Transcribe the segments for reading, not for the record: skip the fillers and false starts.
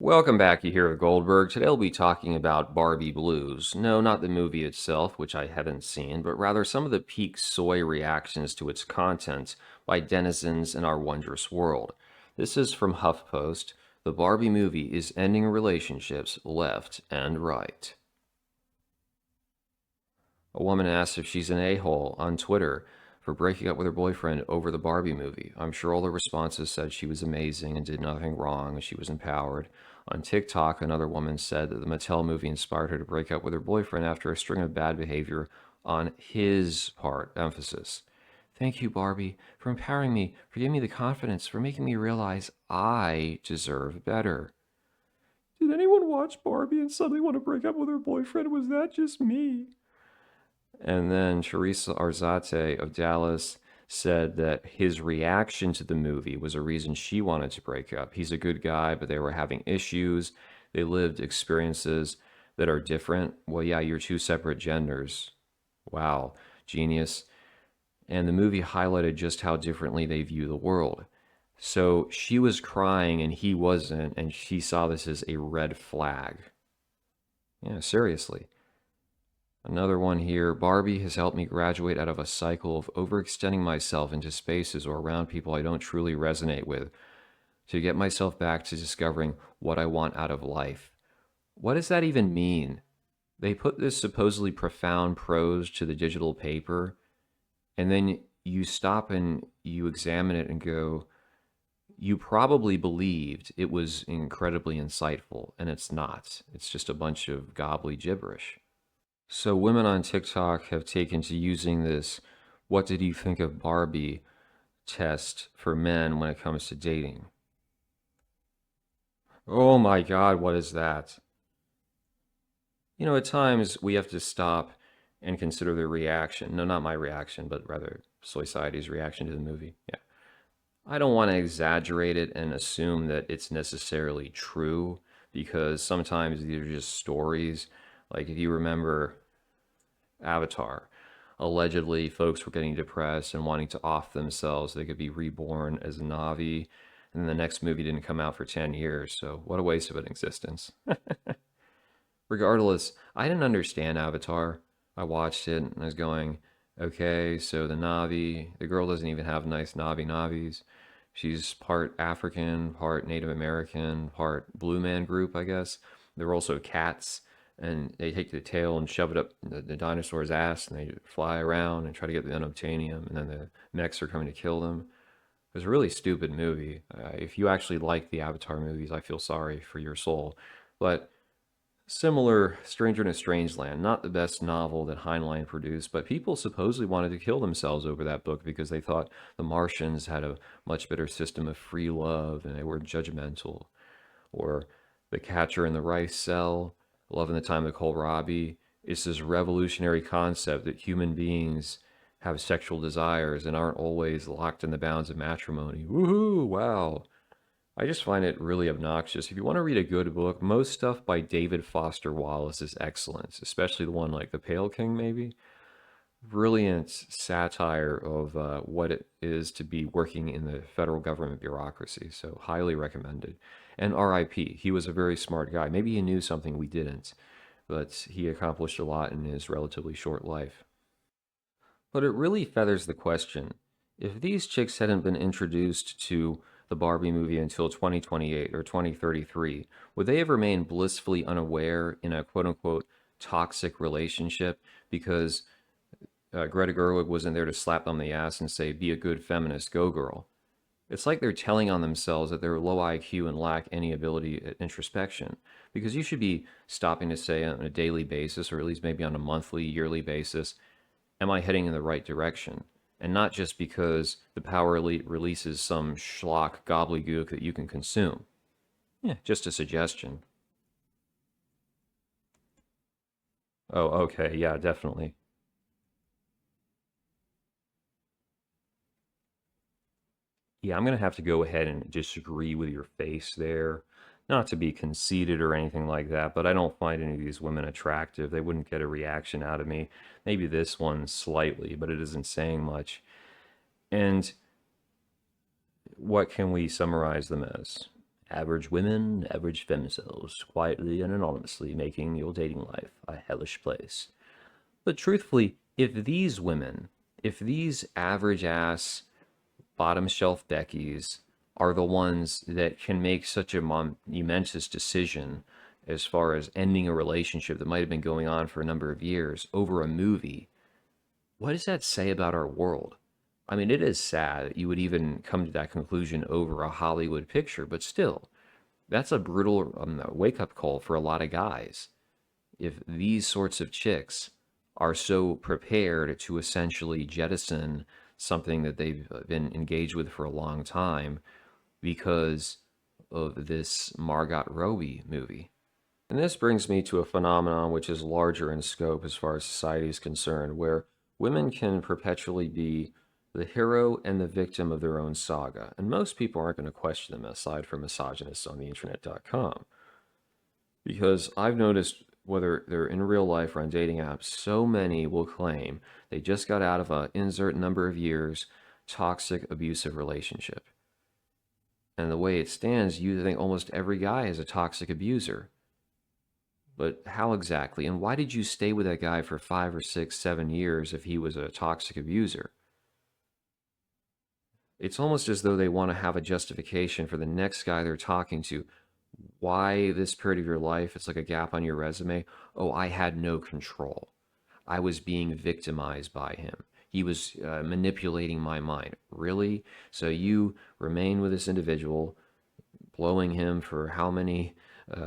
Welcome back. You hear Goldberg. Today we'll be talking about Barbie Blues. No, not the movie itself, which I haven't seen, but rather some of the peak soy reactions to its content by denizens in our wondrous world. This is from HuffPost. The Barbie movie is ending relationships left and right. A woman asks if she's an a-hole on Twitter for breaking up with her boyfriend over the Barbie movie. I'm sure all the responses said she was amazing and did nothing wrong and she was empowered. On TikTok, another woman said that the Mattel movie inspired her to break up with her boyfriend after a string of bad behavior on his part. Emphasis. Thank you, Barbie, for empowering me, for giving me the confidence, for making me realize I deserve better. Did anyone watch Barbie and suddenly want to break up with her boyfriend? Was that just me? And then Teresa Arzate of Dallas said that his reaction to the movie was a reason she wanted to break up. He's a good guy, but they were having issues. They lived experiences that are different. Well, yeah, you're two separate genders. Wow, genius. And the movie highlighted just how differently they view the world. So she was crying and he wasn't, and she saw this as a red flag. Yeah, seriously. Another one here. Barbie has helped me graduate out of a cycle of overextending myself into spaces or around people I don't truly resonate with to get myself back to discovering what I want out of life. What does that even mean? They put this supposedly profound prose to the digital paper, and then you stop and you examine it and go, you probably believed it was incredibly insightful, and it's not. It's just a bunch of gobbly gibberish. So women on TikTok have taken to using this "what did you think of Barbie" test for men when it comes to dating. Oh my God, what is that? You know, at times we have to stop and consider the reaction. No, not my reaction, but rather Society's reaction to the movie. Yeah. I don't want to exaggerate it and assume that it's necessarily true because sometimes these are just stories. Like if you remember Avatar. Allegedly, folks were getting depressed and wanting to off themselves so they could be reborn as a Na'vi. And then the next movie didn't come out for 10 years, so what a waste of an existence. Regardless, I didn't understand Avatar. I watched it and I was going, okay, so the Na'vi, the girl doesn't even have nice Na'vis. She's part African, part Native American, part Blue Man Group, I guess. They're also cats and they take the tail and shove it up the dinosaur's ass, and they fly around and try to get the unobtainium, and then the mechs are coming to kill them. It was a really stupid movie. If you actually like the Avatar movies, I feel sorry for your soul. But similar, Stranger in a Strange Land, not the best novel that Heinlein produced, but people supposedly wanted to kill themselves over that book because they thought the Martians had a much better system of free love and they were judgmental. Or The Catcher in the Rye Cell, Love in the Time of Kohlrabi. It's this revolutionary concept that human beings have sexual desires and aren't always locked in the bounds of matrimony. Woohoo! Wow. I just find it really obnoxious. If you want to read a good book, most stuff by David Foster Wallace is excellent, especially the one like The Pale King, maybe. Brilliant satire of what it is to be working in the federal government bureaucracy. So, highly recommended. And RIP, he was a very smart guy. Maybe he knew something we didn't, but he accomplished a lot in his relatively short life. But it really feathers the question, if these chicks hadn't been introduced to the Barbie movie until 2028 or 2033, would they have remained blissfully unaware in a quote unquote toxic relationship because Greta Gerwig wasn't there to slap them on the ass and say, be a good feminist, go girl? It's like they're telling on themselves that they're low IQ and lack any ability at introspection. Because you should be stopping to say on a daily basis, or at least maybe on a monthly, yearly basis, am I heading in the right direction? And not just because the power elite releases some schlock gobbledygook that you can consume. Yeah, just a suggestion. Oh, okay, yeah, definitely. Yeah, I'm going to have to go ahead and disagree with your face there. Not to be conceited or anything like that, but I don't find any of these women attractive. They wouldn't get a reaction out of me. Maybe this one slightly, but it isn't saying much. And what can we summarize them as? Average women, average femcells, quietly and anonymously making your dating life a hellish place. But truthfully, if these average ass bottom shelf Beckies are the ones that can make such a momentous decision as far as ending a relationship that might have been going on for a number of years over a movie, what does that say about our world? I mean, it is sad that you would even come to that conclusion over a Hollywood picture, but still, that's a brutal wake up call for a lot of guys. If these sorts of chicks are so prepared to essentially jettison something that they've been engaged with for a long time because of this Margot Robbie movie. And this brings me to a phenomenon which is larger in scope as far as society is concerned, where women can perpetually be the hero and the victim of their own saga. And most people aren't going to question them aside from misogynists on the internet.com. Because I've noticed whether they're in real life or on dating apps, so many will claim they just got out of a insert number of years toxic abusive relationship. And the way it stands, you think almost every guy is a toxic abuser. But how exactly? And why did you stay with that guy for 5 or 6, 7 years if he was a toxic abuser? It's almost as though they want to have a justification for the next guy they're talking to. Why this period of your life? It's like a gap on your resume. Oh, I had no control. I was being victimized by him. He was manipulating my mind. Really? So you remain with this individual, blowing him for how many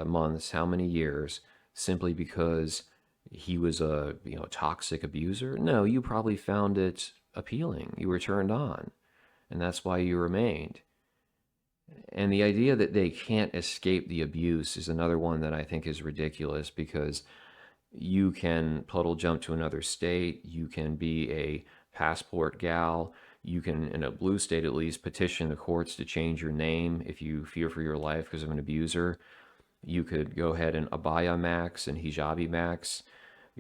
months, how many years, simply because he was a toxic abuser? No, you probably found it appealing. You were turned on, and that's why you remained. And the idea that they can't escape the abuse is another one that I think is ridiculous because you can puddle jump to another state, you can be a passport gal, you can, in a blue state at least, petition the courts to change your name if you fear for your life because of an abuser. You could go ahead and abaya max and hijabi max.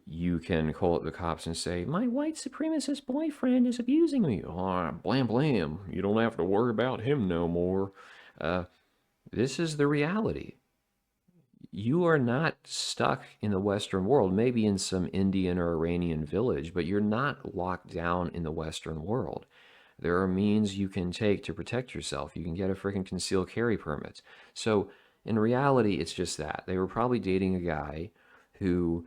You can call up the cops and say, my white supremacist boyfriend is abusing me. Oh, blam blam. You don't have to worry about him no more. Uh, this is the reality. You are not stuck in the Western world, maybe in some Indian or Iranian village, but you're not locked down in the Western world. There are means you can take to protect yourself. You can get a freaking concealed carry permit. So in reality, it's just that. They were probably dating a guy who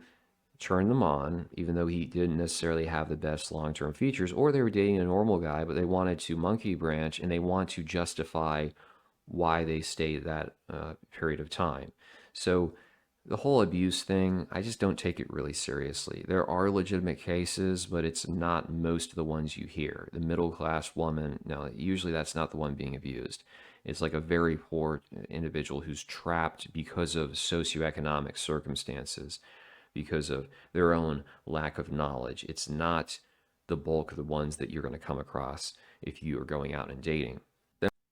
turned them on, even though he didn't necessarily have the best long term features, or they were dating a normal guy, but they wanted to monkey branch and they want to justify why they stayed that period of time. So the whole abuse thing, I just don't take it really seriously. There are legitimate cases, but it's not most of the ones you hear. The middle class woman, no, usually that's not the one being abused. It's like a very poor individual who's trapped because of socioeconomic circumstances, because of their own lack of knowledge. It's not the bulk of the ones that you're going to come across if you are going out and dating.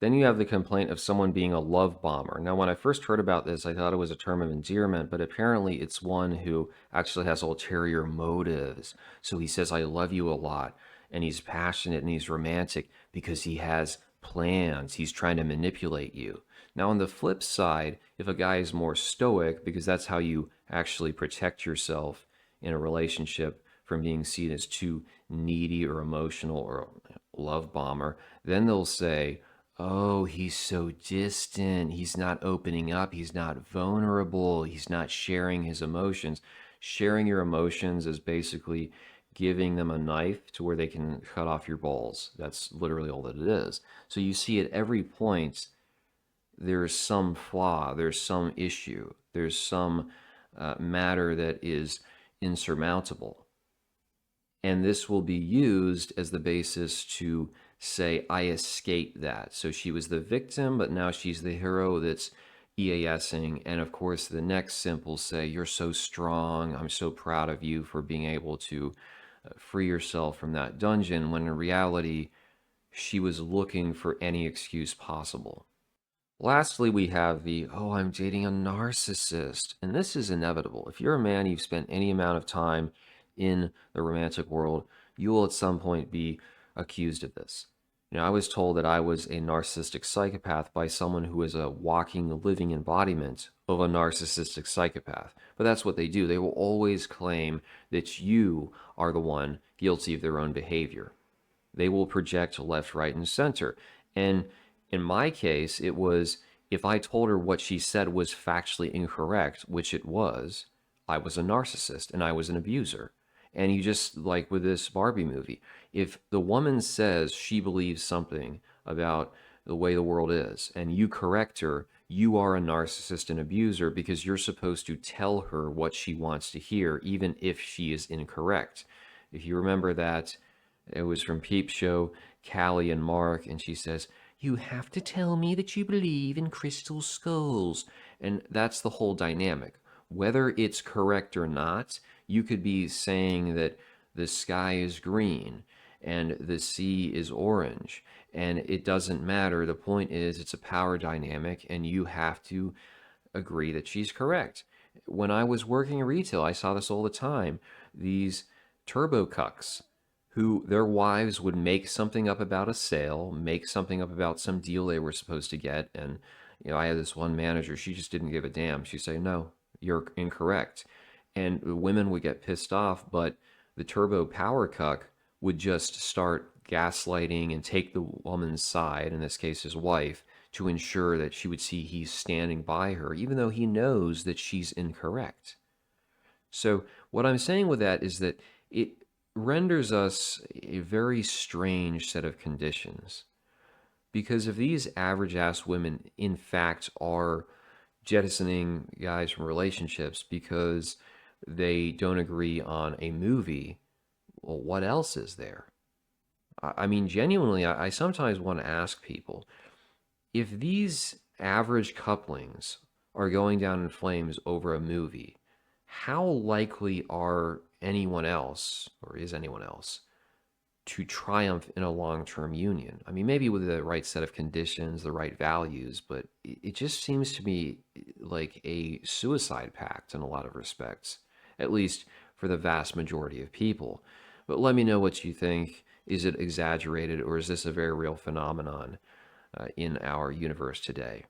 Then you have the complaint of someone being a love bomber. Now, when I first heard about this, I thought it was a term of endearment, but apparently it's one who actually has ulterior motives. So he says, I love you a lot, and he's passionate and he's romantic because he has plans. He's trying to manipulate you. Now, on the flip side, if a guy is more stoic, because that's how you actually protect yourself in a relationship from being seen as too needy or emotional or a love bomber, then they'll say, oh, he's so distant. He's not opening up. He's not vulnerable. He's not sharing his emotions. Sharing your emotions is basically giving them a knife to where they can cut off your balls. That's literally all that it is. So you see at every point, there's some flaw, there's some issue, there's some matter that is insurmountable. And this will be used as the basis to say, I escaped that. So she was the victim, but now she's the hero that's EASing. And of course, the next simp will say, you're so strong. I'm so proud of you for being able to free yourself from that dungeon, when in reality, she was looking for any excuse possible. Lastly, we have the, oh, I'm dating a narcissist. And this is inevitable. If you're a man, you've spent any amount of time in the romantic world, you will at some point be accused of this. I was told that I was a narcissistic psychopath by someone who is a walking, living embodiment of a narcissistic psychopath. But that's what they do. They will always claim that you are the one guilty of their own behavior. They will project left, right, and center. And in my case, it was if I told her what she said was factually incorrect, which it was, I was a narcissist and I was an abuser. And you just, like with this Barbie movie, if the woman says she believes something about the way the world is and you correct her, you are a narcissist and abuser because you're supposed to tell her what she wants to hear, even if she is incorrect. If you remember that, it was from Peep Show, Callie and Mark, and she says, "You have to tell me that you believe in crystal skulls." And that's the whole dynamic. Whether it's correct or not, you could be saying that the sky is green and the sea is orange, and it doesn't matter. The point is, it's a power dynamic, and you have to agree that she's correct. When I was working in retail, I saw this all the time. These turbo cucks who their wives would make something up about a sale, make something up about some deal they were supposed to get. And, I had this one manager, she just didn't give a damn. She'd say, "No, you're incorrect." And the women would get pissed off, but the turbo power cuck would just start gaslighting and take the woman's side, in this case his wife, to ensure that she would see he's standing by her, even though he knows that she's incorrect. So, what I'm saying with that is that it renders us a very strange set of conditions. Because if these average ass women, in fact, are jettisoning guys from relationships because they don't agree on a movie, well, what else is there? I mean, genuinely, I sometimes want to ask people if these average couplings are going down in flames over a movie, how likely are anyone else, or is anyone else, to triumph in a long term union? I mean, maybe with the right set of conditions, the right values, but it just seems to me like a suicide pact in a lot of respects, at least for the vast majority of people. But let me know what you think. Is it exaggerated, or is this a very real phenomenon in our universe today?